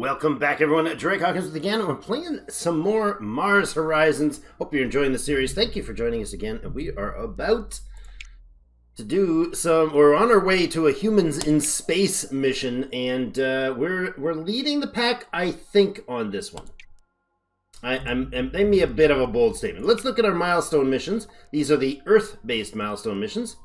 Welcome back, everyone. Drake Hawkins again. We're playing some more Mars Horizons. Hope you're enjoying the series. Thank you for joining us again. We are about to do we're on our way to a humans in space mission, and we're leading the pack, I think, on this one. I'm maybe a bit of a bold statement. Let's look at our milestone missions. These are the Earth-based milestone missions.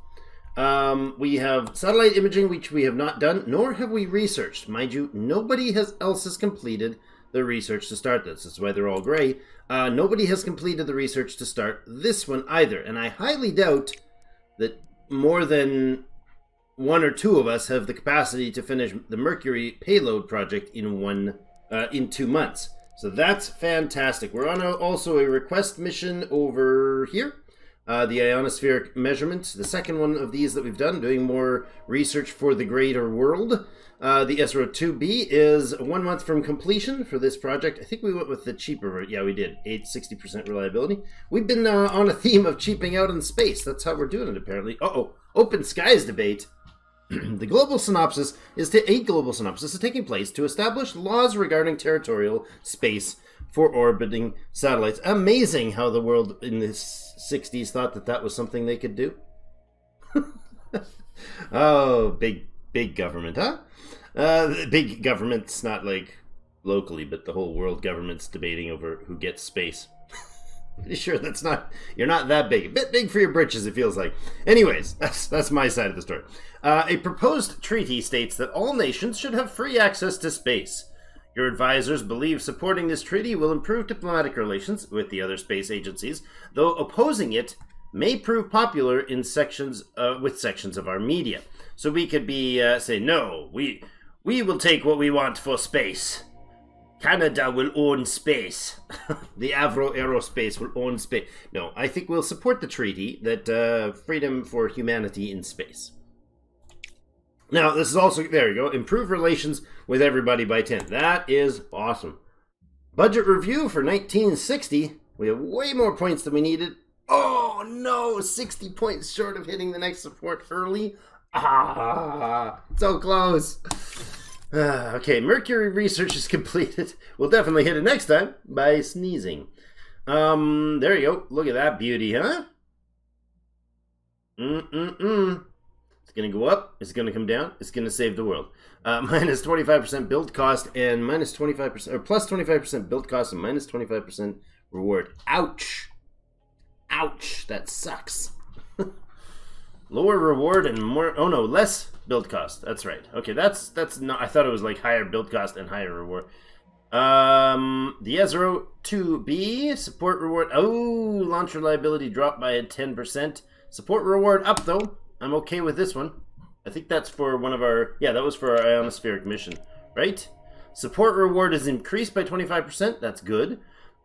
We have satellite imaging, which we have not done, nor have we researched. Mind you, nobody else has completed the research to start this. That's why they're all gray. Nobody has completed the research to start this one either. And I highly doubt that more than one or two of us have the capacity to finish the Mercury payload project in 2 months. So that's fantastic. We're on also a request mission over here. The ionospheric measurements, the second one of these that we've done, doing more research for the greater world. The Avro 2B is 1 month from completion for this project. I think we went with the cheaper, yeah, we did, 60% reliability. We've been on a theme of cheaping out in space. That's how we're doing it, apparently. Open skies debate. The global synopsis is taking place to establish laws regarding territorial space for orbiting satellites. Amazing how the world in the 60s thought that was something they could do. Oh, big government, huh? Big government's not like locally, but the whole world government's debating over who gets space. Pretty sure you're not that big. A bit big for your britches, it feels like. Anyways, that's my side of the story. A proposed treaty states that all nations should have free access to space. Your advisors believe supporting this treaty will improve diplomatic relations with the other space agencies, though opposing it may prove popular in sections of our media. So we could be say, no, we will take what we want for space. Canada will own space. The Avro Aerospace will own space. No, I think we'll support the treaty that freedom for humanity in space. Now, this is also, there you go, improve relations with everybody by 10. That is awesome. Budget review for 1960. We have way more points than we needed. Oh, no, 60 points short of hitting the next support early. So close. Okay, Mercury research is completed. We'll definitely hit it next time by sneezing. There you go. Look at that beauty, huh? It's going to go up, it's going to come down, it's going to save the world. Minus 25% build cost and minus 25%, or plus 25% build cost and minus 25% reward. Ouch. Ouch, that sucks. Lower reward and more, oh no, less build cost. That's right. Okay, that's not, I thought it was like higher build cost and higher reward. The Avro 2B, support reward, launch reliability dropped by 10%. Support reward up though. I'm okay with this one. I think that's for one of our... Yeah, that was for our ionospheric mission, right? Support reward is increased by 25%. That's good.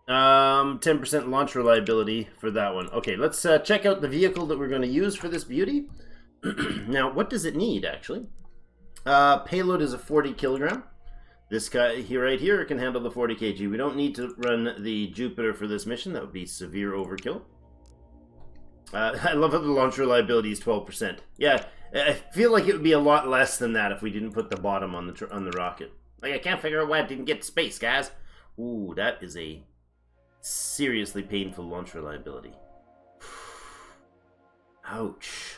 10% launch reliability for that one. Okay, let's check out the vehicle that we're going to use for this beauty. Now, what does it need, actually? Payload is a 40 kilogram. This guy here, right here, can handle the 40 kg. We don't need to run the Jupiter for this mission. That would be severe overkill. I love how the launch reliability is 12%. Yeah, I feel like it would be a lot less than that if we didn't put the bottom on the rocket. Like, I can't figure out why it didn't get to space, guys. Ooh, that is a seriously painful launch reliability. Ouch.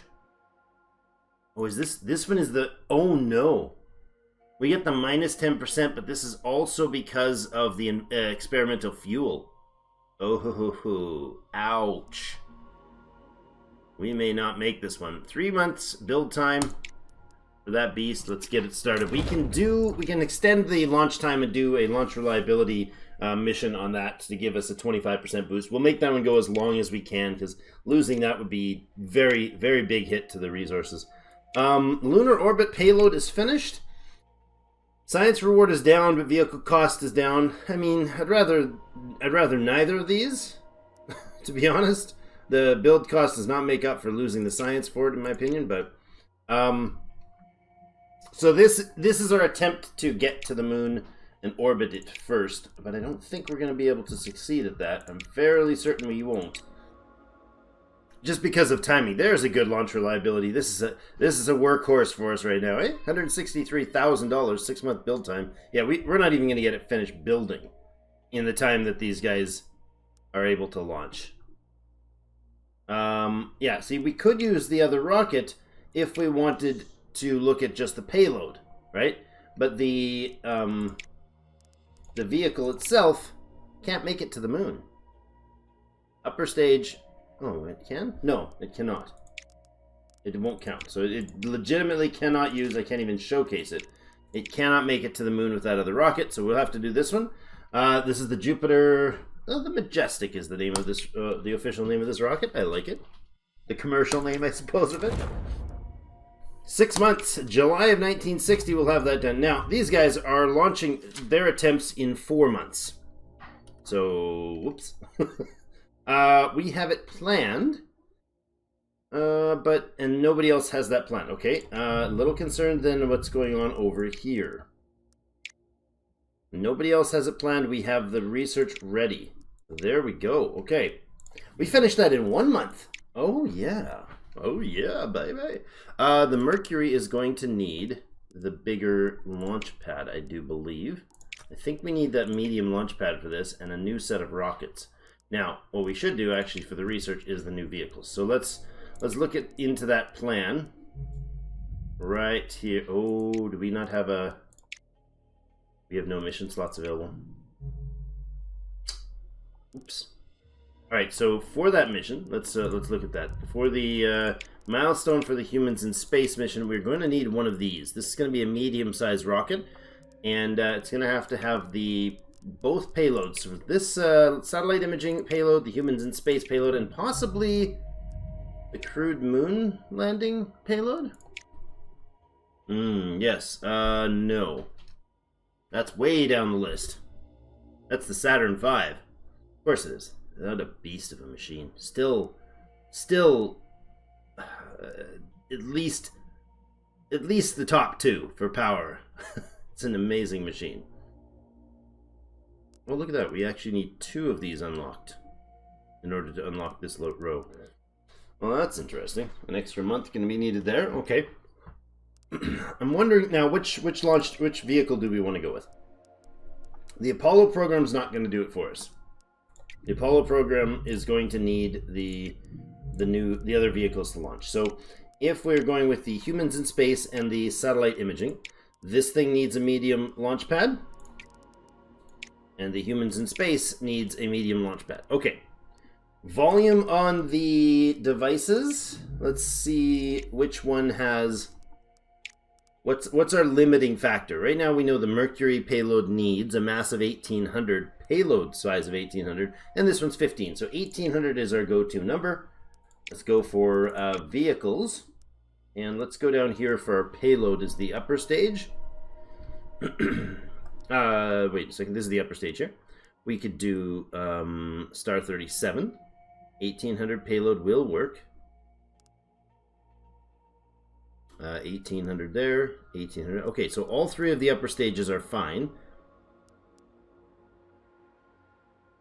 Oh, is this one is the... Oh, no. We get the minus 10%, but this is also because of the experimental fuel. Oh, ho, ho, ho. Ouch. We may not make this one. 3 months build time for that beast. Let's get it started. We can extend the launch time and do a launch reliability mission on that to give us a 25% boost. We'll make that one go as long as we can, because losing that would be very, very big hit to the resources. Lunar orbit payload is finished. Science reward is down, but vehicle cost is down. I mean, I'd rather neither of these, to be honest. The build cost does not make up for losing the science for it, in my opinion, but... So this is our attempt to get to the moon and orbit it first, but I don't think we're going to be able to succeed at that. I'm fairly certain we won't. just because of timing. There's a good launch reliability. This is a workhorse for us right now. $163,000, 6-month build time. Yeah, we're not even going to get it finished building in the time that these guys are able to launch. Yeah, see, we could use the other rocket if we wanted to look at just the payload, right? But the vehicle itself can't make it to the moon. Upper stage. Oh, it can? No, it cannot. It won't count. So it legitimately cannot use. I can't even showcase it. It cannot make it to the moon with that other rocket, so we'll have to do this one. This is the Jupiter. Oh, the Majestic is the name of this, the official name of this rocket. I like it. The commercial name, I suppose, of it. 6 months, July of 1960, we'll have that done. Now, these guys are launching their attempts in 4 months. So, whoops. We have it planned, and nobody else has that planned. Okay, a little concerned then what's going on over here. Nobody else has it planned. We have the research ready. There we go. Okay, we finished that in 1 month. Oh yeah. Oh yeah, baby. The Mercury is going to need the bigger launch pad, I do believe. I think we need that medium launch pad for this and a new set of rockets. Now, what we should do actually for the research is the new vehicles. So let's look into that plan right here. Oh, do we not have a? We have no mission slots available. Oops. All right, so for that mission, let's look at that. For the milestone for the humans in space mission, we're going to need one of these. This is going to be a medium-sized rocket, and it's going to have the both payloads. So this satellite imaging payload, the humans in space payload, and possibly the crewed moon landing payload. Yes. No. That's way down the list. That's the Saturn V. Of course it is. What a beast of a machine. Still, at least the top two for power. It's an amazing machine. Well, look at that. We actually need 2 of these unlocked in order to unlock this row. Well, that's interesting. An extra month going to be needed there. Okay. I'm wondering now which vehicle do we want to go with? The Apollo program's not going to do it for us. The Apollo program is going to need the other vehicles to launch. So if we're going with the humans in space and the satellite imaging, this thing needs a medium launch pad. And the humans in space needs a medium launch pad. Okay. Volume on the devices. Let's see which one has... What's our limiting factor? Right now we know the Mercury payload needs a massive 1800, payload size of 1800, and this one's 15. So 1800 is our go-to number. Let's go for vehicles. And let's go down here for our payload is the upper stage. Wait a second, this is the upper stage here. We could do Star 37. 1800 payload will work. 1800 there, 1800. Okay, so all 3 of the upper stages are fine.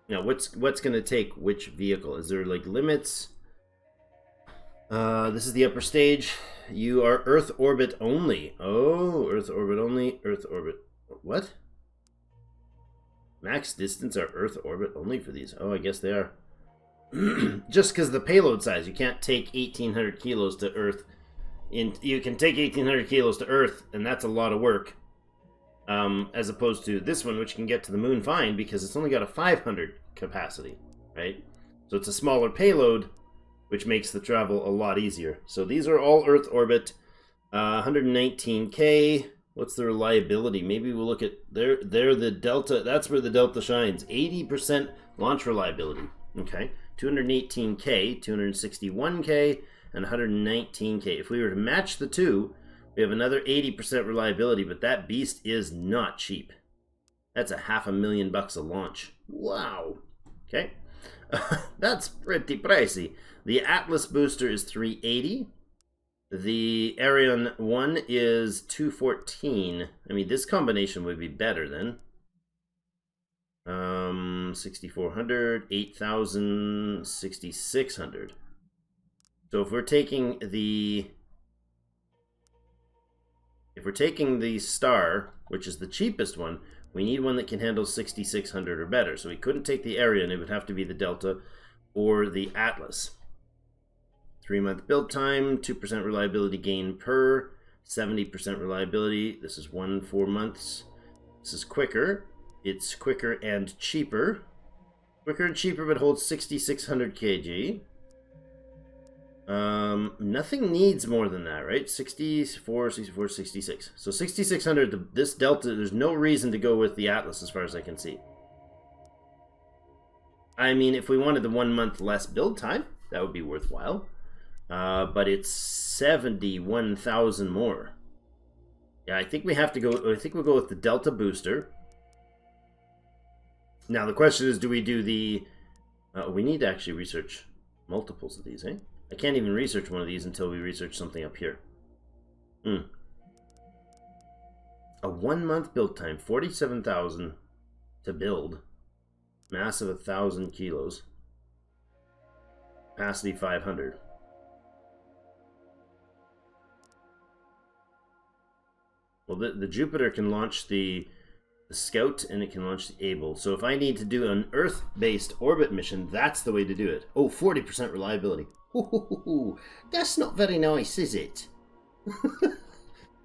Now, what's going to take which vehicle? Is there like limits? This is the upper stage. You are Earth orbit only. Oh, Earth orbit only. Earth orbit. What? Max distance are Earth orbit only for these. Oh, I guess they are. Just because the payload size, you can't take 1800 kilos to Earth. You can take 1800 kilos to Earth, and that's a lot of work. As opposed to this one, which can get to the moon fine because it's only got a 500 capacity, right? So it's a smaller payload, which makes the travel a lot easier. So these are all Earth orbit, 119K. What's the reliability? Maybe we'll look at there the Delta. That's where the Delta shines. 80% launch reliability. Okay, 218K, 261K, and 119K. If we were to match the two, we have another 80% reliability, but that beast is not cheap. That's a $500,000 a launch. Wow. Okay. That's pretty pricey. The Atlas booster is 380. The Ariane 1 is 214. I mean, this combination would be better then. 6,400, 8,000, 6,600. So if we're taking the Star, which is the cheapest one, we need one that can handle 6600 or better. So we couldn't take the Arian, it would have to be the Delta or the Atlas. 3-month build time, 2% reliability gain per, 70% reliability. This is 4 months. This is quicker. It's quicker and cheaper. Quicker and cheaper, but holds 6600 kg. Nothing needs more than that, right? 64, 64, 66. So 6600, this Delta, there's no reason to go with the Atlas as far as I can see. I mean, if we wanted the 1 month less build time, that would be worthwhile. But it's 71,000 more. Yeah, I think we have to go, I think we'll go with the Delta booster. Now the question is, do we do the, we need to actually research multiples of these, eh? I can't even research one of these until we research something up here. A 1 month build time, 47,000 to build. Mass of 1,000 kilos. Capacity 500. Well, the Jupiter can launch the Scout and it can launch the Able. So if I need to do an Earth-based orbit mission, that's the way to do it. Oh, 40% reliability. Ooh, that's not very nice, is it?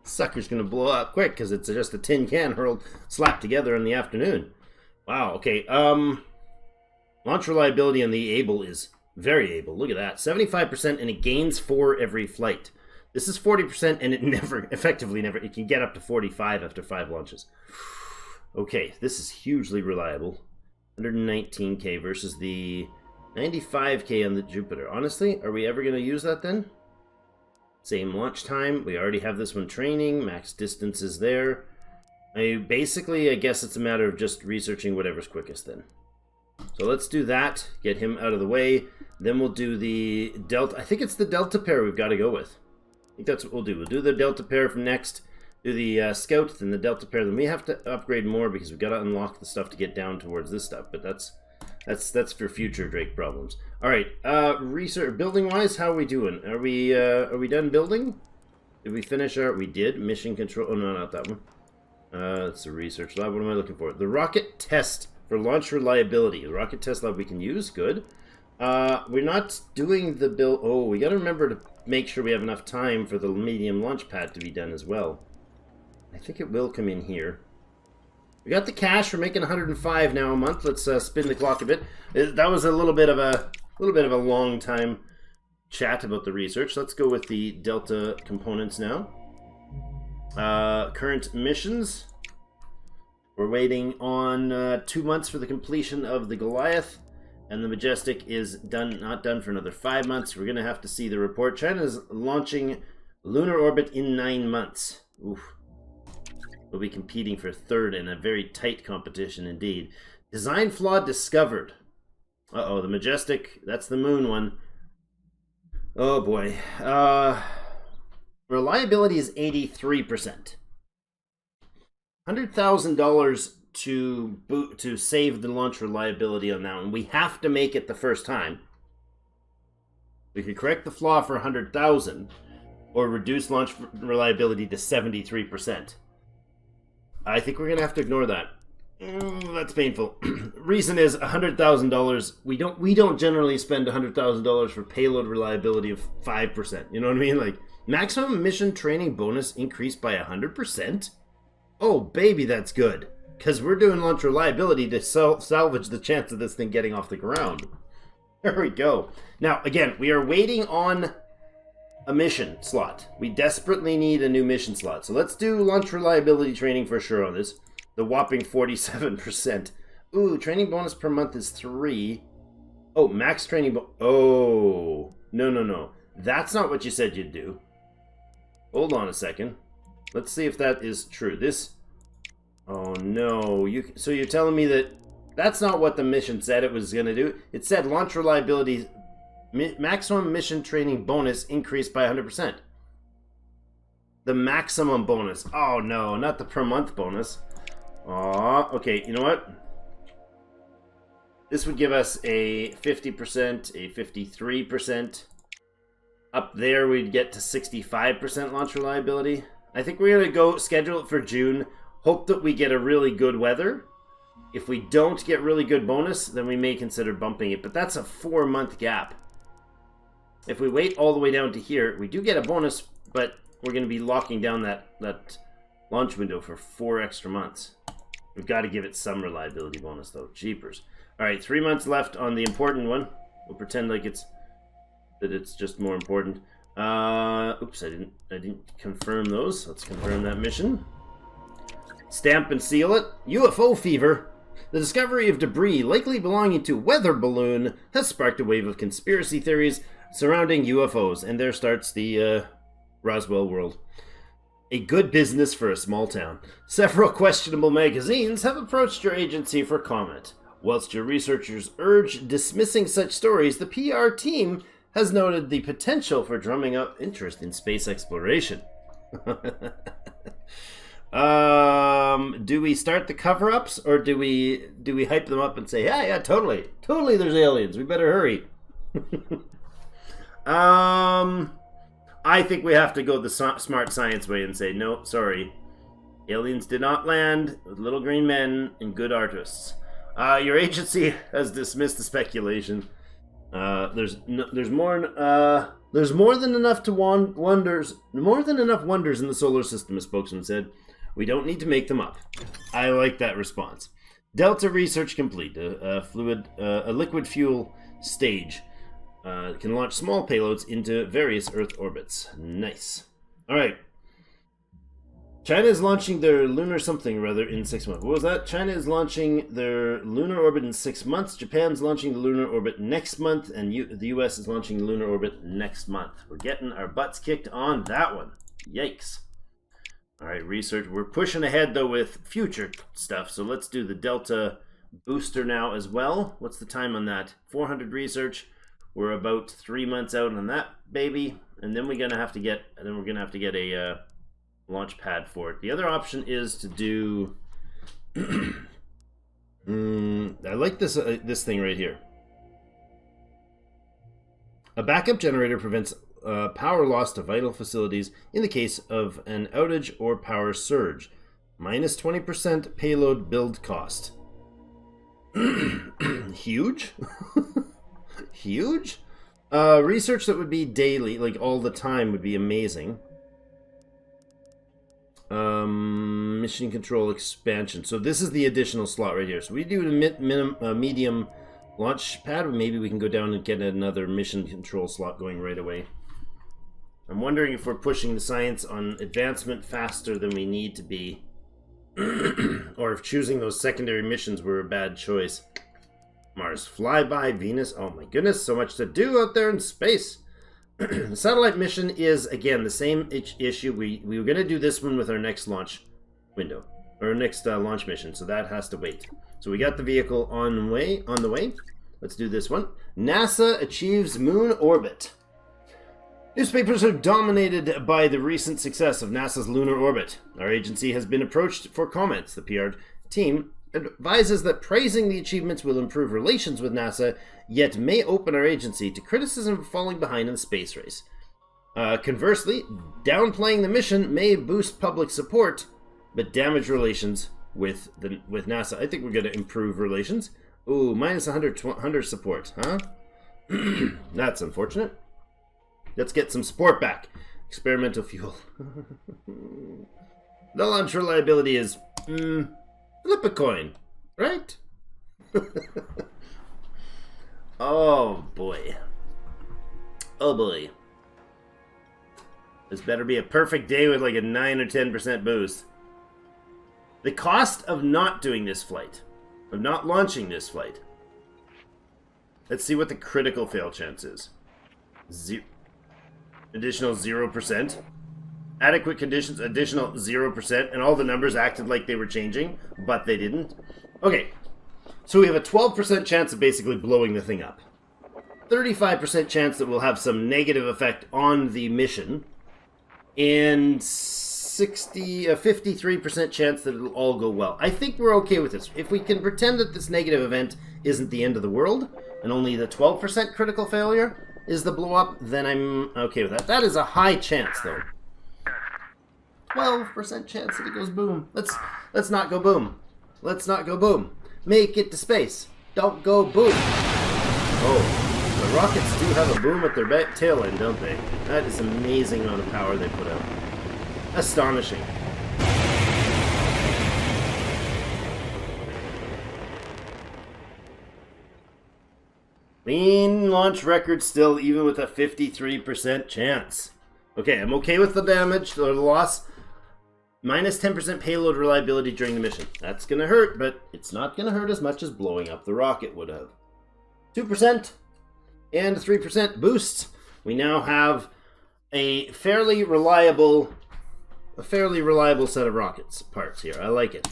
Sucker's gonna blow up quick because it's just a tin can hurled, slapped together in the afternoon. Wow, okay. Launch reliability on the Able is very able. Look at that. 75% and it gains 4 every flight. This is 40% and it it can get up to 45 after 5 launches. Okay, this is hugely reliable. 119k versus the 95k on the Jupiter. Honestly, are we ever going to use that then? Same launch time. We already have this one training. Max distance is there. I guess it's a matter of just researching whatever's quickest then. So let's do that. Get him out of the way. Then we'll do the Delta. I think it's the Delta pair we've got to go with. I think that's what we'll do. We'll do the Delta pair from next. Do the Scout, then the Delta pair. Then we have to upgrade more because we've got to unlock the stuff to get down towards this stuff. But that's for future Drake problems. All right, research building wise, how are we doing? Are we done building? Did we finish our? We did mission control. Oh no, not that one. It's a research lab. What am I looking for? The rocket test for launch reliability. The rocket test lab we can use. Good. We're not doing the build. Oh, we got to remember to make sure we have enough time for the medium launch pad to be done as well. I think it will come in here. We got the cash. We're making 105 now a month. Let's spin the clock a bit. That was a little bit of a long time chat about the research. Let's go with the Delta components now. Current missions. We're waiting on 2 months for the completion of the Goliath, and the Majestic is not done for another 5 months. We're gonna have to see the report. China is launching lunar orbit in 9 months. Oof. We'll be competing for third in a very tight competition indeed. Design flaw discovered. Uh-oh, the Majestic, that's the moon one. Oh boy. Reliability is 83%. $100,000 to save the launch reliability on that one. We have to make it the first time. We could correct the flaw for 100,000 or reduce launch reliability to 73%. I think we're gonna have to ignore that. That's painful. Reason is $100,000. We don't generally spend $100,000 for payload reliability of 5%. You know what I mean? Like maximum mission training bonus increased by 100%. Oh baby, that's good. Because we're doing launch reliability to salvage the chance of this thing getting off the ground. There we go. Now again, we are waiting on a mission slot. We desperately need a new mission slot. So let's do launch reliability training for sure on this. The whopping 47%. Ooh, training bonus per month is 3. Oh, max training oh. No. That's not what you said you'd do. Hold on a second. Let's see if that is true. Oh no. So you're telling me that that's not what the mission said it was going to do? It said launch reliability maximum mission training bonus increased by 100%. The maximum bonus. Oh no, not the per month bonus. Aw, okay, you know what? This would give us a 50%, a 53%. Up there, we'd get to 65% launch reliability. I think we're going to go schedule it for June. Hope that we get a really good weather. If we don't get really good bonus, then we may consider bumping it. But that's a 4-month gap. If we wait all the way down to here, we do get a bonus, but we're going to be locking down that launch window for 4 extra months. We've got to give it some reliability bonus, though. Jeepers. All right, 3 months left on the important one. We'll pretend like it's just more important. Oops, I didn't confirm those. Let's confirm that mission. Stamp and seal it. Ufo Fever. The discovery of debris likely belonging to a weather balloon has sparked a wave of conspiracy theories surrounding UFOs, and there starts the Roswell world. A good business for a small town. Several questionable magazines have approached your agency for comment. Whilst your researchers urge dismissing such stories, the PR team has noted the potential for drumming up interest in space exploration. Do we start the cover-ups, or do we hype them up and say, yeah, totally there's aliens, we better hurry? I think we have to go the smart science way and say, no, sorry, aliens did not land with little green men and good artists. Your agency has dismissed the speculation. There's more than enough wonders in the solar system, a spokesman said. We don't need to make them up. I like that response. Delta research complete. A liquid fuel stage can launch small payloads into various Earth orbits. Nice. All right. China is launching their lunar something or other in 6 months. What was that? China is launching their lunar orbit in 6 months. Japan's launching the lunar orbit next month, and the US is launching the lunar orbit next month. We're getting our butts kicked on that one. Yikes. All right, research. We're pushing ahead, though, with future stuff. So let's do the Delta booster now as well. What's the time on that? 400 research. We're about 3 months out on that baby, and then we're gonna have to get a launch pad for it. The other option is to do. I like this thing right here. A backup generator prevents power loss to vital facilities in the case of an outage or power surge. Minus 20% payload build cost. Huge? Huge? Research that would be daily, like all the time, would be amazing. Mission control expansion. So this is the additional slot right here. So we do a medium launch pad. Maybe we can go down and get another mission control slot going right away. I'm wondering if we're pushing the science on advancement faster than we need to be. Or if choosing those secondary missions were a bad choice. Mars flyby, Venus. Oh my goodness, so much to do out there in space. The satellite mission is, again, the same issue. We were going to do this one with our next launch window, or next launch mission, so that has to wait. So we got the vehicle on the way. Let's do this one. NASA achieves moon orbit. Newspapers are dominated by the recent success of NASA's lunar orbit. Our agency has been approached for comments. The PR team advises that praising the achievements will improve relations with NASA, yet may open our agency to criticism for falling behind in the space race. Conversely, downplaying the mission may boost public support, but damage relations with NASA. I think we're going to improve relations. Ooh, minus 100 support, huh? That's unfortunate. Let's get some support back. Experimental fuel. The launch reliability is... flip a coin, right? Oh boy. Oh boy. This better be a perfect day with like a 9 or 10% boost. The cost of not doing this flight, of not launching this flight. Let's see what the critical fail chance is. Additional 0%. Adequate conditions, additional 0%, and all the numbers acted like they were changing, but they didn't. Okay, so we have a 12% chance of basically blowing the thing up. 35% chance that we'll have some negative effect on the mission, and 53% chance that it'll all go well. I think we're okay with this. If we can pretend that this negative event isn't the end of the world, and only the 12% critical failure, is the blow up, then I'm okay with that. That is a high chance, though. 12% chance that it goes boom. Let's not go boom. Let's not go boom. Make it to space. Don't go boom. Oh, the rockets do have a boom at their tail end, don't they? That is amazing amount of power they put out. Astonishing. Clean launch record still, even with a 53% chance. Okay, I'm okay with the damage or the loss. Minus 10% payload reliability during the mission. That's gonna hurt, but it's not gonna hurt as much as blowing up the rocket would have. 2% and 3% boosts. We now have a fairly reliable set of rockets parts here. I like it.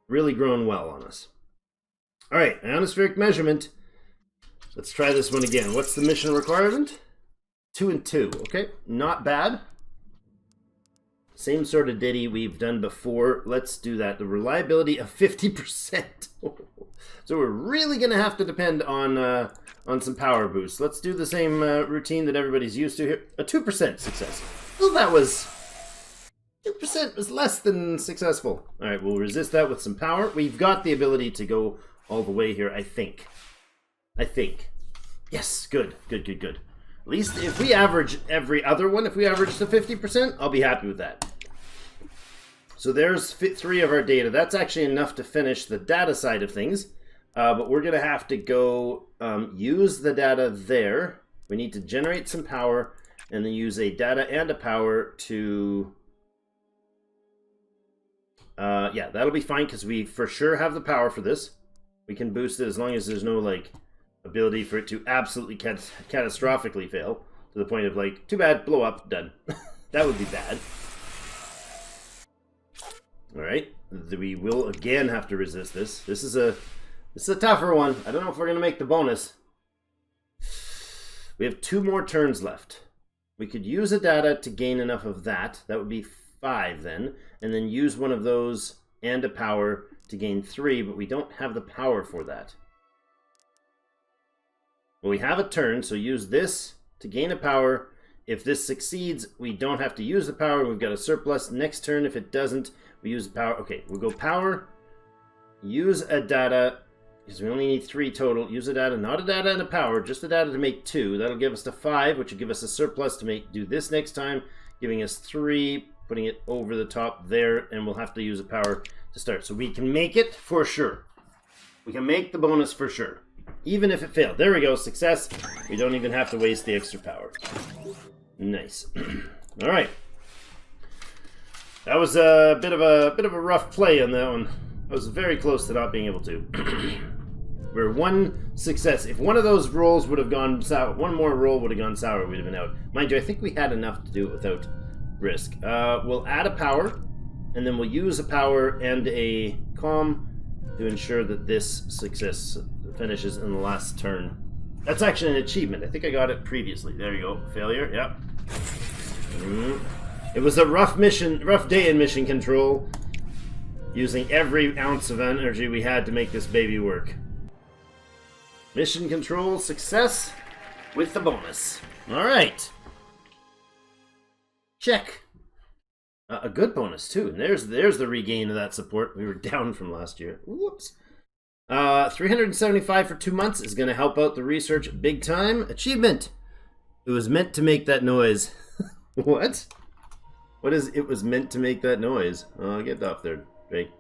Really grown well on us. All right, ionospheric measurement. Let's try this one again. What's the mission requirement? 2 and 2. Okay, not bad. Same sort of ditty we've done before. Let's do that. The reliability of 50%. So we're really going to have to depend on some power boosts. Let's do the same routine that everybody's used to here. A 2% success. Well, that was... 2% was less than successful. All right, we'll resist that with some power. We've got the ability to go all the way here, I think. Yes, good. At least if we average every other one, if we average to 50%, I'll be happy with that. So there's 3 of our data. That's actually enough to finish the data side of things. But we're going to have to go use the data there. We need to generate some power and then use a data and a power to... yeah, that'll be fine because we for sure have the power for this. We can boost it as long as there's no, like, ability for it to absolutely catastrophically fail. To the point of, like, too bad, blow up, done. That would be bad. Alright, we will again have to resist this. This is a tougher one. I don't know if we're going to make the bonus. We have 2 more turns left. We could use a data to gain enough of that. That would be 5 then. And then use one of those and a power to gain 3, but we don't have the power for that. Well, we have a turn, so use this to gain a power. If this succeeds, we don't have to use the power. We've got a surplus. Next turn, if it doesn't, we use the power. Okay, we'll go power, use a data, because we only need 3 total. Use a data, not a data and a power, just a data to make 2. That'll give us the 5, which will give us a surplus to do this next time, giving us 3, putting it over the top there, and we'll have to use a power to start. So we can make it for sure. We can make the bonus for sure. Even if it failed. There we go, success. We don't even have to waste the extra power. Nice. All right. That was a bit of a rough play on that one. I was very close to not being able to. We're 1 success. If one of those rolls would have gone sour, one more roll would have gone sour, we'd have been out. Mind you, I think we had enough to do it without risk. We'll add a power, and then we'll use a power and a comm to ensure that this success finishes in the last turn. That's actually an achievement. I think I got it previously. There you go. Failure. Yep. It was a rough day in mission control, using every ounce of energy we had to make this baby work. Mission control success with the bonus. All right. Check. A good bonus too. And there's the regain of that support. We were down from last year. Whoops. 375 for 2 months is going to help out the research big time. Achievement. It was meant to make that noise. What? What is it was meant to make that noise? Oh, get off there, Drake.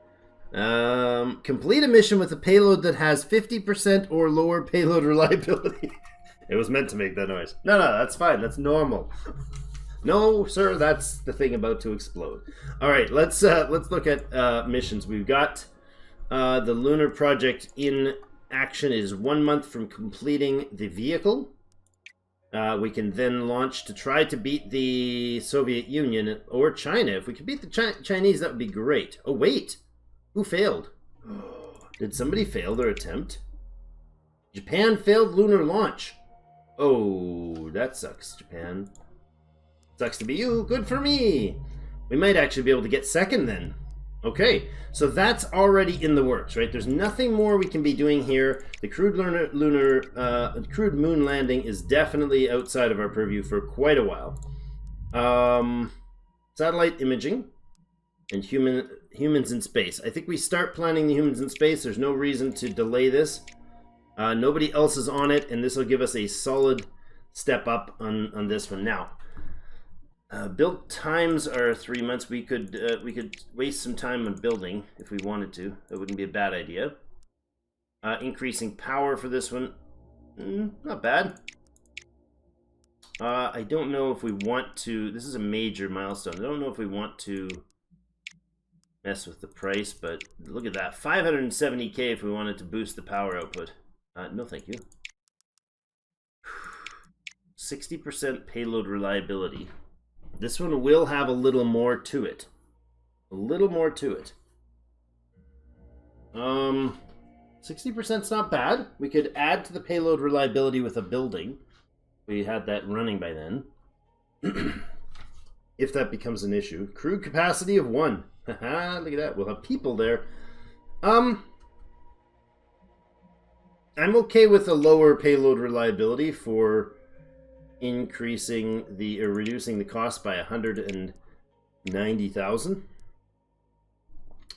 Complete a mission with a payload that has 50% or lower payload reliability. It was meant to make that noise. No, that's fine. That's normal. No, sir, that's the thing about to explode. All right, let's look at missions. We've got the lunar project in action. Is 1 month from completing the vehicle. We can then launch to try to beat the Soviet Union or China. If we could beat the Chinese, that would be great. Oh, wait. Who failed? Did somebody fail their attempt? Japan failed lunar launch. Oh, that sucks, Japan. Sucks to be you. Good for me. We might actually be able to get second then. Okay, so that's already in the works, right? There's nothing more we can be doing here. The crewed crewed moon landing is definitely outside of our purview for quite a while. Satellite imaging and humans in space. I think we start planning the humans in space. There's no reason to delay this. Nobody else is on it, and this will give us a solid step up on this one. Now, build times are 3 months. We could waste some time on building if we wanted to. That wouldn't be a bad idea. Increasing power for this one, not bad. I don't know if we want to. This is a major milestone. I don't know if we want to mess with the price, but look at that, 570k if we wanted to boost the power output. No, thank you. 60% payload reliability. This one will have a little more to it. A little more to it. 60%'s not bad. We could add to the payload reliability with a building. We had that running by then. If that becomes an issue. Crew capacity of 1. Haha, look at that. We'll have people there. I'm okay with a lower payload reliability for increasing the or reducing the cost by 190,000.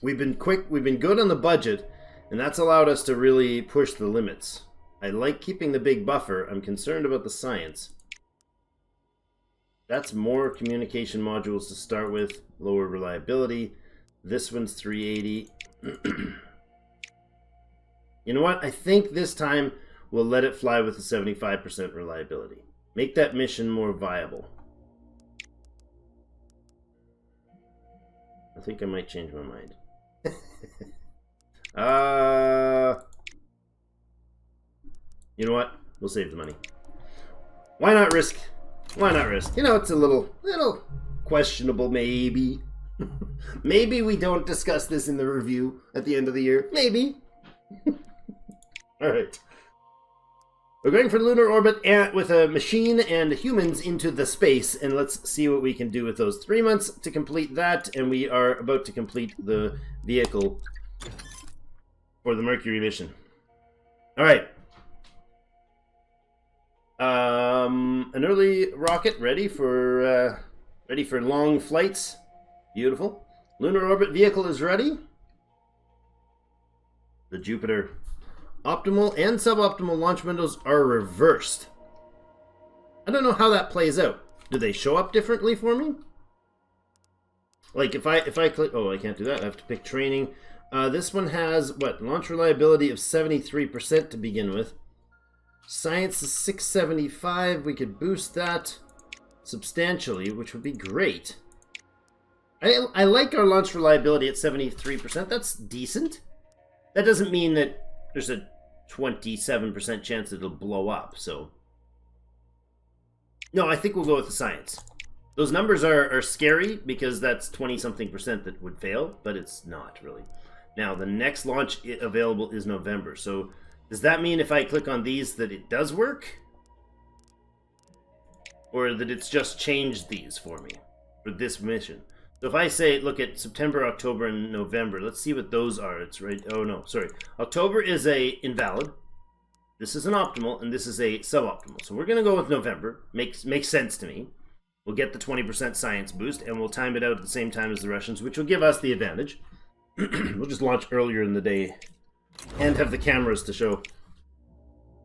We've been quick, we've been good on the budget, and that's allowed us to really push the limits. I like keeping the big buffer. I'm concerned about the science. That's more communication modules to start with, lower reliability. This one's 380. You know what? I think this time we'll let it fly with a 75% reliability. Make that mission more viable. I think I might change my mind. You know what? We'll save the money. Why not risk? Why not risk? You know, it's a little questionable, maybe. Maybe we don't discuss this in the review at the end of the year. Maybe. All right. We're going for lunar orbit with a machine and humans into the space, and let's see what we can do with those. 3 months to complete that, and we are about to complete the vehicle for the Mercury mission. All right. An early rocket ready for long flights. Beautiful. Lunar orbit vehicle is ready. The Jupiter. Optimal and suboptimal launch windows are reversed. I don't know how that plays out. Do they show up differently for me? Like if I click, oh, I can't do that. I have to pick training. This one has what? Launch reliability of 73% to begin with. Science is 675. We could boost that substantially, which would be great. I like our launch reliability at 73%. That's decent. That doesn't mean that there's a 27% chance that it'll blow up, so. No, I think we'll go with the science. Those numbers are scary because that's 20-something% that would fail, but it's not really. Now, the next launch available is November, so does that mean if I click on these that it does work? Or that it's just changed these for me for this mission? So if I say, look at September, October, and November, let's see what those are. It's right, oh no, sorry. October is a invalid. This is an optimal, and this is a suboptimal. So we're gonna go with November. Makes sense to me. We'll get the 20% science boost, and we'll time it out at the same time as the Russians, which will give us the advantage. We'll just launch earlier in the day and have the cameras to show.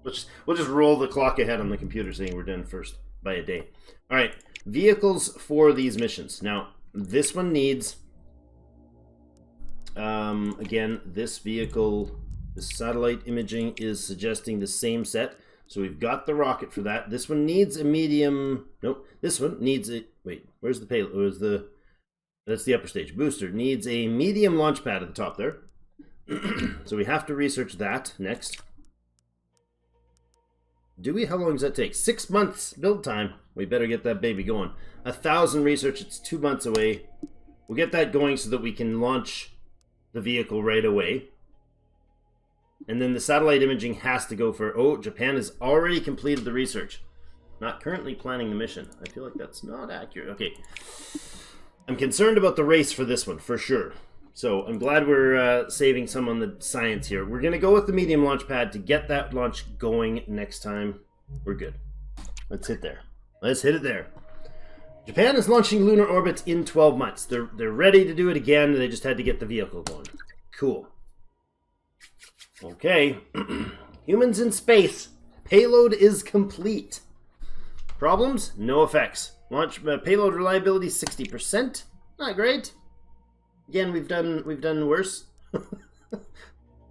We'll just roll the clock ahead on the computer saying we're done first by a day. All right, vehicles for these missions. Now, this one needs, again, this vehicle, the satellite imaging is suggesting the same set. So we've got the rocket for that. This one needs a medium, nope, this one needs a, wait, where's the payload? Where's the, that's the upper stage. Booster needs a medium launch pad at the top there. So we have to research that next. Do we? How long does that take? 6 months build time. We better get that baby going. 1,000 research, it's 2 months away. We'll get that going so that we can launch the vehicle right away. And then the satellite imaging has to go for, oh, Japan has already completed the research. Not currently planning the mission. I feel like that's not accurate. Okay. I'm concerned about the race for this one, for sure. So I'm glad we're saving some on the science here. We're going to go with the medium launch pad to get that launch going next time. We're good. Let's hit there. Let's hit it there. Japan is launching lunar orbits in 12 months. They're ready to do it again. They just had to get the vehicle going. Cool. Okay. Humans in space. Payload is complete. Problems? No effects. Launch payload reliability 60%. Not great. Again, we've done worse.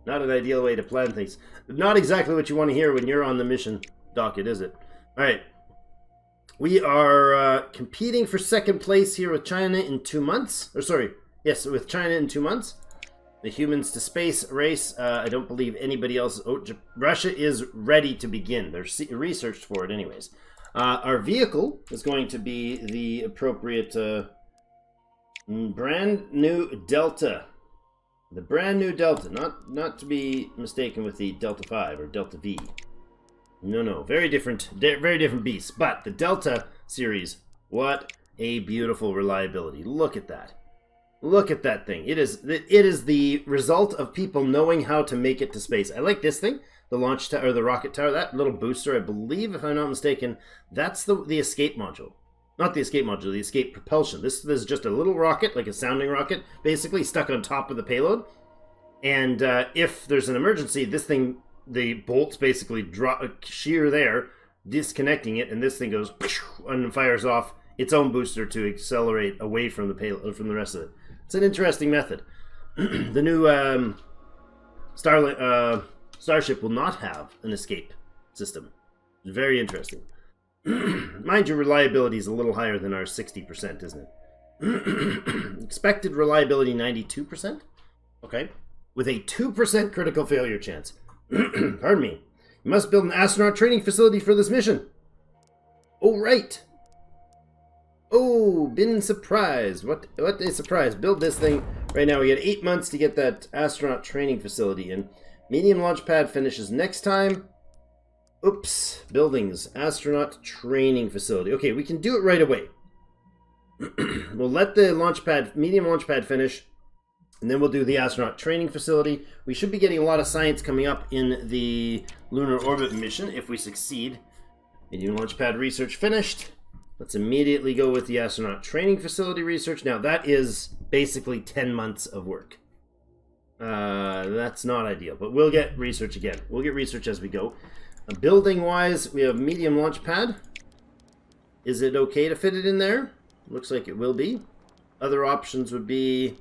Not an ideal way to plan things. Not exactly what you want to hear when you're on the mission docket, is it? All right. We are competing for second place here with China in 2 months. Or sorry, yes, with China in 2 months. The humans to space race. I don't believe anybody else. Oh, Russia is ready to begin. They're researched for it, anyways. Our vehicle is going to be the appropriate. Brand new Delta. The brand new Delta. Not to be mistaken with the Delta 5 or Delta V. No. Very different beasts. But the Delta series, what a beautiful reliability. Look at that. Look at that thing. It is the result of people knowing how to make it to space. I like this thing. The launch tower, or the rocket tower, that little booster, I believe, if I'm not mistaken, that's the escape module. Not the escape module, the escape propulsion. This is just a little rocket, like a sounding rocket, basically stuck on top of the payload. And if there's an emergency, this thing, the bolts basically shear there, disconnecting it, and this thing goes and fires off its own booster to accelerate away from the payload, from the rest of it. It's an interesting method. The new Starship will not have an escape system. It's very interesting. Mind you, reliability is a little higher than our 60%, isn't it? Expected reliability 92%. Okay. With a 2% critical failure chance. Pardon me. You must build an astronaut training facility for this mission. Oh, right. Oh, been surprised. What a surprise. Build this thing. Right now we get 8 months to get that astronaut training facility in. Medium launch pad finishes next time. Oops. Buildings. Astronaut training facility. Okay, we can do it right away. We'll let the medium launch pad finish, and then we'll do the astronaut training facility. We should be getting a lot of science coming up in the lunar orbit mission if we succeed. Medium launch pad research finished. Let's immediately go with the astronaut training facility research. Now, that is basically 10 months of work. That's not ideal, but we'll get research again. We'll get research as we go. Building-wise, we have medium launch pad. Is it okay to fit it in there? Looks like it will be. Other options would be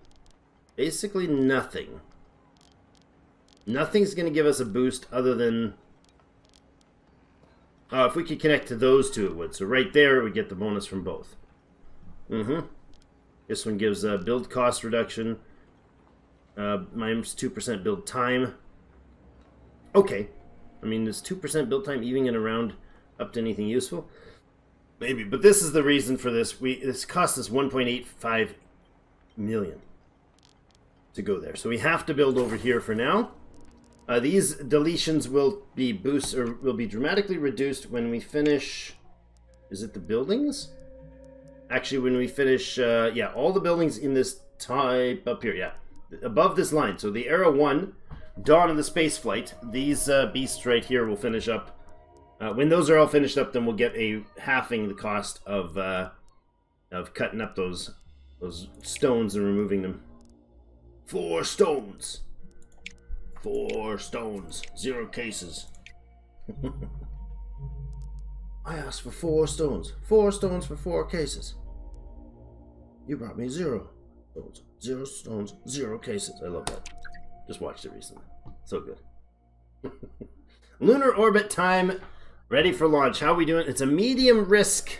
basically nothing. Nothing's going to give us a boost other than... if we could connect to those two, it would. So right there, we get the bonus from both. This one gives a build cost reduction. Minus 2% build time. Okay. I mean, is 2% build time even going to round up to anything useful? Maybe, but this is the reason for this. This cost us 1.85 million to go there. So we have to build over here for now. These deletions will be will be dramatically reduced when we finish. Is it the buildings? Actually, when we finish, yeah, all the buildings in this type up here, yeah, above this line. So the Era 1, Dawn of the Space Flight, these beasts right here will finish up. When those are all finished up, then we'll get a halving the cost of cutting up those stones and removing them. 4 stones. 4 stones. 0 cases. I asked for 4 stones. 4 stones for 4 cases. You brought me 0 stones. 0 stones, 0 cases. I love that. Just watched it recently. So good. Lunar orbit time. Ready for launch. How are we doing? It's a medium risk.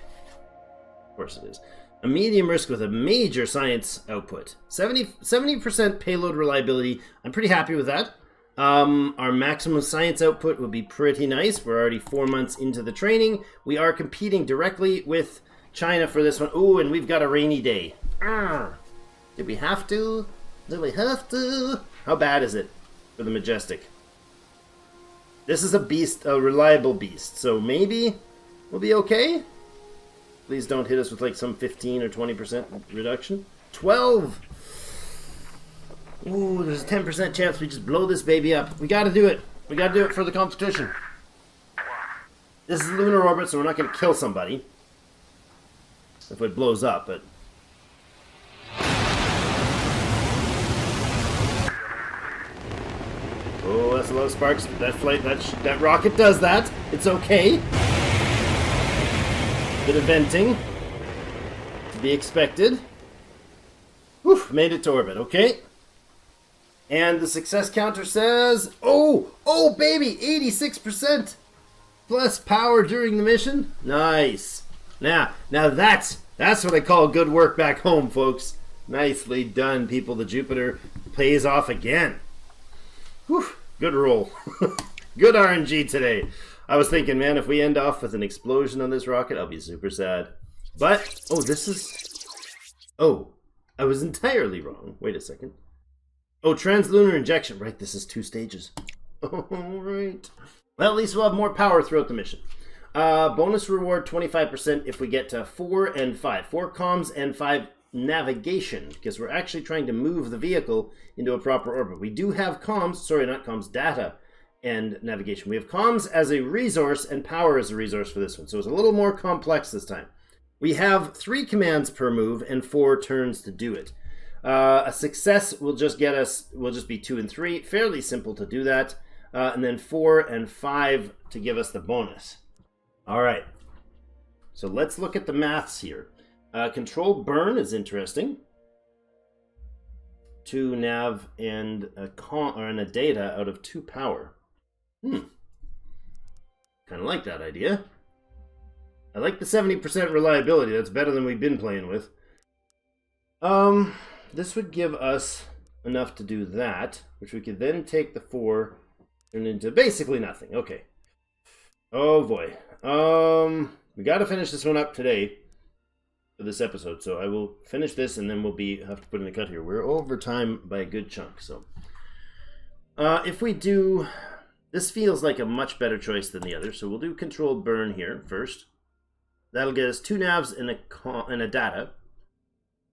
Of course it is. A medium risk with a major science output. 70% payload reliability. I'm pretty happy with that. Our maximum science output would be pretty nice. We're already 4 months into the training. We are competing directly with China for this one. Ooh, and we've got a rainy day. Did we have to? Did we have to? How bad is it for the Majestic? This is a beast, a reliable beast. So maybe we'll be okay. Please don't hit us with like some 15 or 20% reduction. 12! Ooh, there's a 10% chance we just blow this baby up. We gotta do it. We gotta do it for the competition. This is lunar orbit, so we're not gonna kill somebody if it blows up, but... Oh, that's a lot of sparks. That rocket does that. It's okay. Bit of venting. To be expected. Whew, made it to orbit. Okay. And the success counter says... Oh, baby! 86% plus power during the mission. Nice. Now that's what I call good work back home, folks. Nicely done, people. The Jupiter pays off again. Whew, good roll. Good RNG today. I was thinking, man, if we end off with an explosion on this rocket, I'll be super sad. But, I was entirely wrong. Wait a second. Oh, translunar injection. Right, this is 2 stages. Oh, right. Well, at least we'll have more power throughout the mission. Bonus reward 25% if we get to 4 and 5. 4 comms and 5 navigation, because we're actually trying to move the vehicle into a proper orbit. We do have data and navigation. We have comms as a resource and power as a resource for this one. So it's a little more complex this time. We have 3 commands per move and 4 turns to do it. A success will just be 2 and 3. Fairly simple to do that. And then 4 and 5 to give us the bonus. All right. So let's look at the maths here. Control burn is interesting. 2 nav and a data out of 2 power. Kind of like that idea. I like the 70% reliability. That's better than we've been playing with. This would give us enough to do that, which we could then take the 4 and into basically nothing. Okay. Oh boy. We got to finish this one up today for this episode, so I will finish this and then we'll have to put in a cut here. We're over time by a good chunk, so if we do, this feels like a much better choice than the other, so we'll do controlled burn here first. That'll get us 2 navs and a data.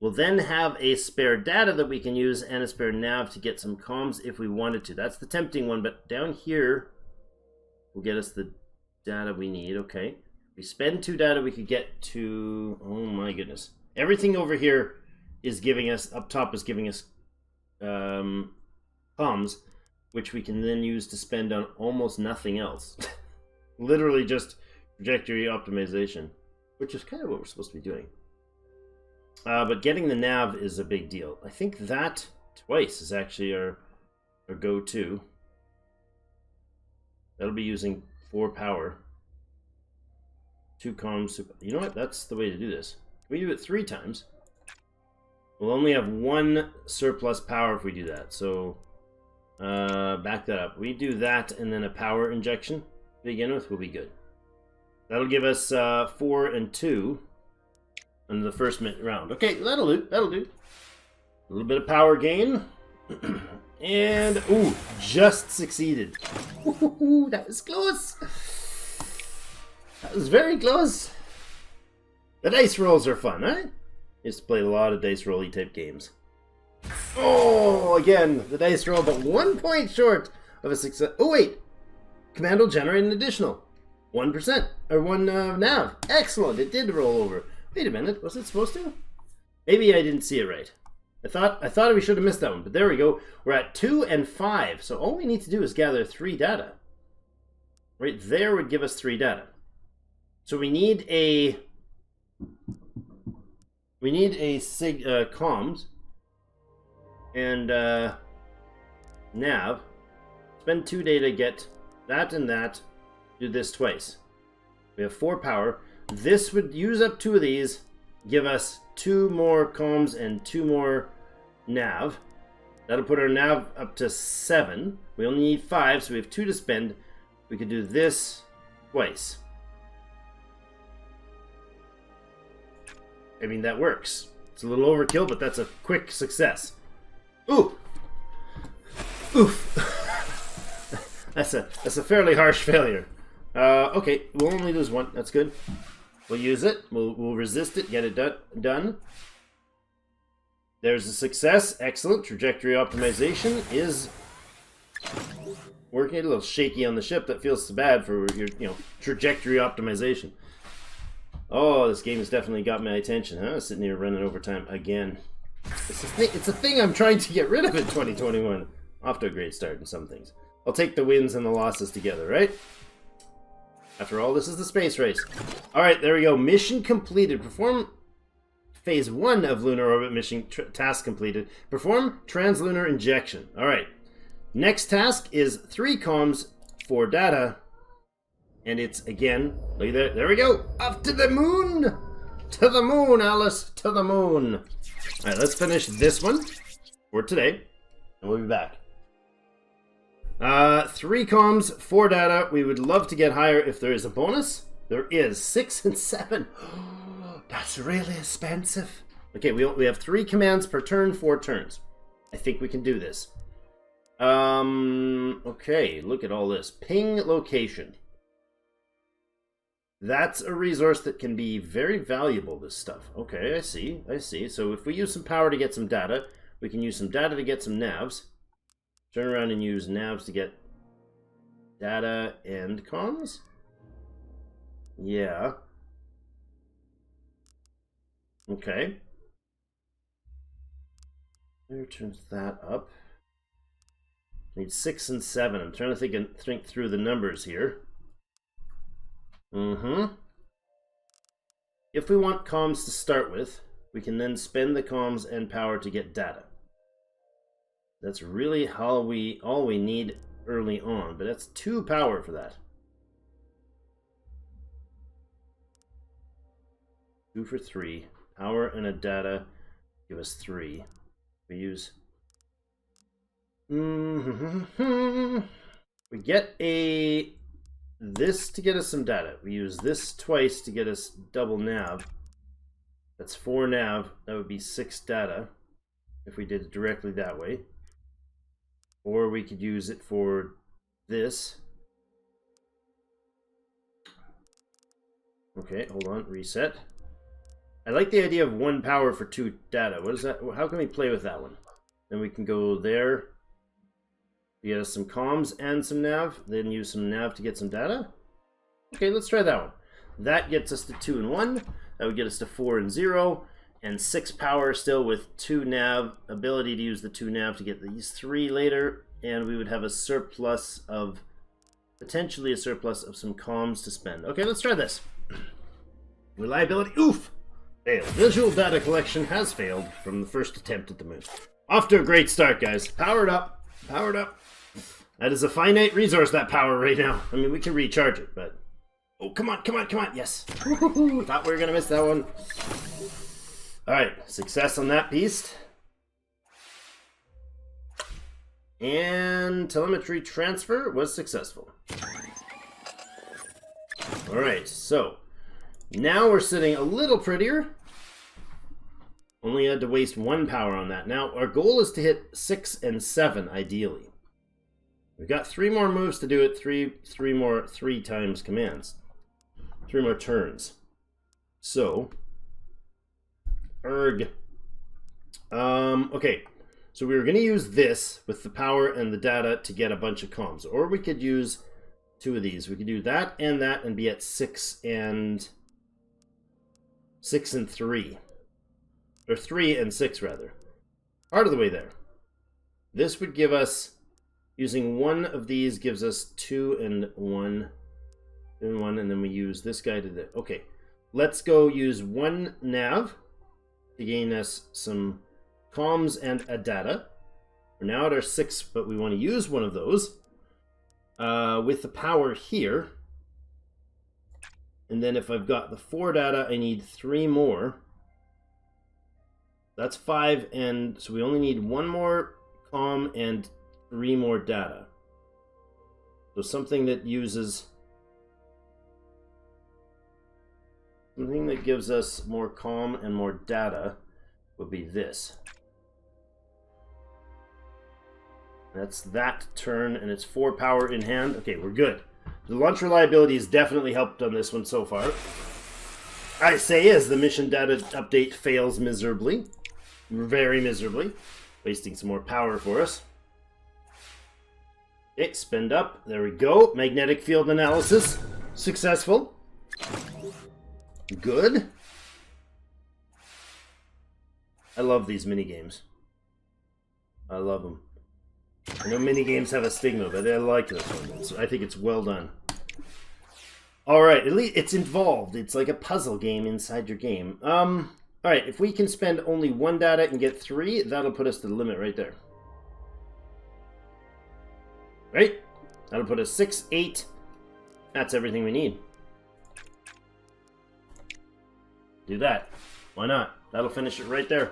We'll then have a spare data that we can use and a spare nav to get some comms if we wanted to. That's the tempting one, but down here will get us the data we need. Okay. We spend 2 data, we could get to... Oh my goodness. Everything over here is giving us... Up top is giving us comms, which we can then use to spend on almost nothing else. Literally just trajectory optimization, which is kind of what we're supposed to be doing. But getting the nav is a big deal. I think that twice is actually our go-to. That'll be using 4 power. 2 comms. You know what? That's the way to do this. We do it 3 times. We'll only have 1 surplus power if we do that. So, back that up. We do that and then a power injection to begin with. We'll be good. That'll give us 4 and 2 on the first round. Okay, that'll do. That'll do. A little bit of power gain. And, just succeeded. Ooh, that was close. That was very close. The dice rolls are fun, right? Used to play a lot of dice roll-y type games. Oh, again, the dice roll, but 1 point short of a success. Oh, wait. Command will generate an additional 1%, or 1 nav. Excellent, it did roll over. Wait a minute, was it supposed to? Maybe I didn't see it right. I thought we should have missed that one, but there we go. We're at 2 and 5, so all we need to do is gather 3 data. Right there would give us 3 data. So we need a comms and nav. Spend 2 data, get that and that. Do this twice. We have 4 power. This would use up 2 of these, give us 2 more comms and 2 more nav. That'll put our nav up to 7. We only need 5, so we have 2 to spend. We could do this twice. I mean, that works. It's a little overkill, but that's a quick success. Ooh! Oof! That's a fairly harsh failure. Okay, we'll only lose 1. That's good. We'll use it. We'll resist it. Get it done. There's a success. Excellent. Trajectory optimization is working. A little shaky on the ship. That feels so bad for your, trajectory optimization. Oh, this game has definitely got my attention, huh? Sitting here running overtime again. It's a thing I'm trying to get rid of in 2021. Off to a great start in some things. I'll take the wins and the losses together, right? After all, this is the space race. Alright, there we go. Mission completed. Perform phase 1 of lunar orbit mission task completed. Perform translunar injection. Alright. Next task is 3 comms, 4 data. And it's, again, look at that. There we go. Off to the moon. To the moon, Alice. To the moon. Alright, let's finish this one for today. And we'll be back. 3 comms, 4 data. We would love to get higher if there is a bonus. There is 6 and 7. That's really expensive. Okay, we have 3 commands per turn, 4 turns. I think we can do this. Okay, look at all this. Ping location. That's a resource that can be very valuable, this stuff. Okay, I see. So if we use some power to get some data, we can use some data to get some navs. Turn around and use navs to get data and comms? Yeah. Okay. Where turns that up? I need 6 and 7. I'm trying to think through the numbers here. If we want comms to start with, we can then spend the comms and power to get data. That's really all we need early on, but that's 2 power for that. 2 for 3. Power and a data give us 3. We use... We get this to get us some data. We use this twice to get us double nav. That's 4 nav. That would be 6 data if we did it directly that way. Or we could use it for this. Okay, hold on. Reset. I like the idea of 1 power for 2 data. What is that? How can we play with that one? Then we can go there. Get us some comms and some nav. Then use some nav to get some data. Okay, let's try that one. That gets us to 2 and 1. That would get us to 4 and 0. And 6 power still with 2 nav. Ability to use the 2 nav to get these 3 later. And we would have a surplus of... potentially a surplus of some comms to spend. Okay, let's try this. Reliability. Oof! Failed. Visual data collection has failed from the first attempt at the moon. Off to a great start, guys. Powered up. Powered up. That is a finite resource, that power right now. I mean, we can recharge it, but... Oh, come on, come on, come on. Yes. Thought we were going to miss that one. Alright, success on that beast. And telemetry transfer was successful. Alright, so... now we're sitting a little prettier. Only had to waste 1 power on that. Now, our goal is to hit 6 and 7, ideally. We've got 3 more moves to do it, 3 times commands. 3 more turns. So, okay. So we were going to use this with the power and the data to get a bunch of comms. Or we could use 2 of these. We could do that and be at 6 and 3. Or 3 and 6, rather. Part of the way there. This would give us, using 1 of these gives us 2 and 1. 2 and 1, and then we use this guy to the... Okay, let's go use 1 nav to gain us some comms and a data. We're now at our 6, but we want to use 1 of those. With the power here. And then if I've got the 4 data, I need 3 more. That's 5, and so we only need 1 more comm and 3 more data. So something that uses... something that gives us more comm and more data would be this. That's that turn, and it's 4 power in hand. Okay, we're good. The launch reliability has definitely helped on this one so far. I say as the mission data update fails miserably. very miserably, wasting some more power for us. Okay, spend up. There we go. Magnetic field analysis. Successful. Good. I love these mini-games. I love them. I know mini-games have a stigma, but I like this one. I think it's well done. Alright, at least it's involved. It's like a puzzle game inside your game. Alright, if we can spend only 1 data and get 3, that'll put us to the limit right there. Right? That'll put us 6, 8. That's everything we need. Do that. Why not? That'll finish it right there.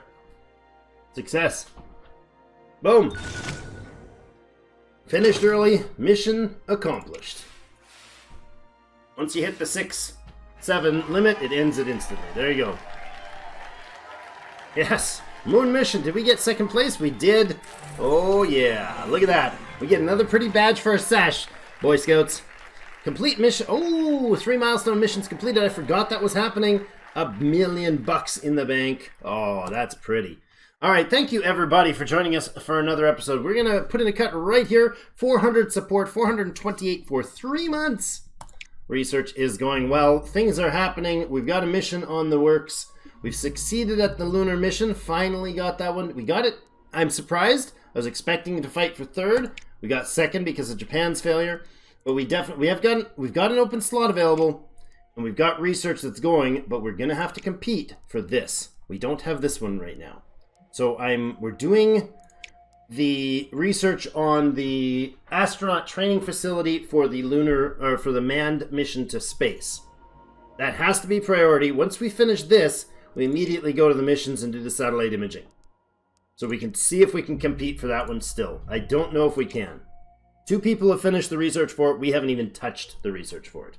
Success. Boom. Finished early. Mission accomplished. Once you hit the 6, 7 limit, it ends it instantly. There you go. Yes. Moon mission. Did we get 2nd place? We did. Oh, yeah. Look at that. We get another pretty badge for our sash, Boy Scouts. Complete mission. Oh, 3 milestone missions completed. I forgot that was happening. $1 million in the bank. Oh, that's pretty. All right, thank you everybody for joining us for another episode. We're gonna put in a cut right here. 400 support, 428 for 3 months. Research is going well. Things are happening. We've got a mission on the works. We've succeeded at the lunar mission. Finally got that one. We got it. I'm surprised. I was expecting to fight for 3rd. We got 2nd because of Japan's failure. But we've got an open slot available, and we've got research that's going. But we're gonna have to compete for this. We don't have this one right now. So we're doing the research on the astronaut training facility for the lunar, or for the manned mission to space. That has to be priority. Once we finish this, we immediately go to the missions and do the satellite imaging. So we can see if we can compete for that one still. I don't know if we can. 2 people have finished the research for it. We haven't even touched the research for it.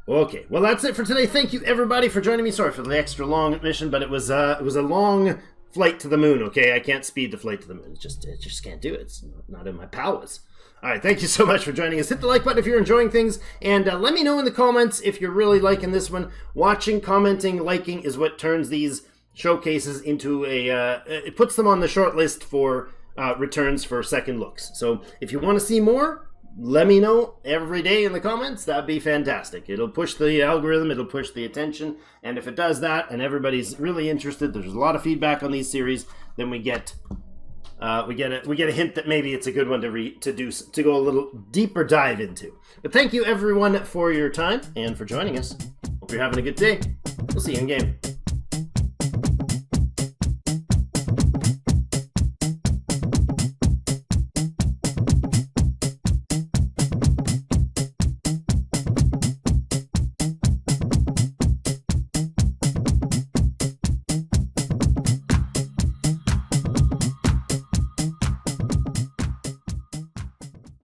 Okay, well that's it for today. Thank you everybody for joining me. Sorry for the extra long mission, but it was a long flight to the moon, okay? I can't speed the flight to the moon. It just can't do it. It's not in my powers. All right, thank you so much for joining us. Hit the like button if you're enjoying things, and let me know in the comments if you're really liking this one. Watching, commenting, liking is what turns these showcases into it puts them on the short list for returns for second looks. So if you want to see more, let me know every day in the comments. That'd be fantastic. It'll push the algorithm, it'll push the attention, and if it does that and everybody's really interested, there's a lot of feedback on these series, then we get a hint that maybe it's a good one to go a little deeper dive into. But thank you everyone for your time and for joining us. Hope you're having a good day. We'll see you in game.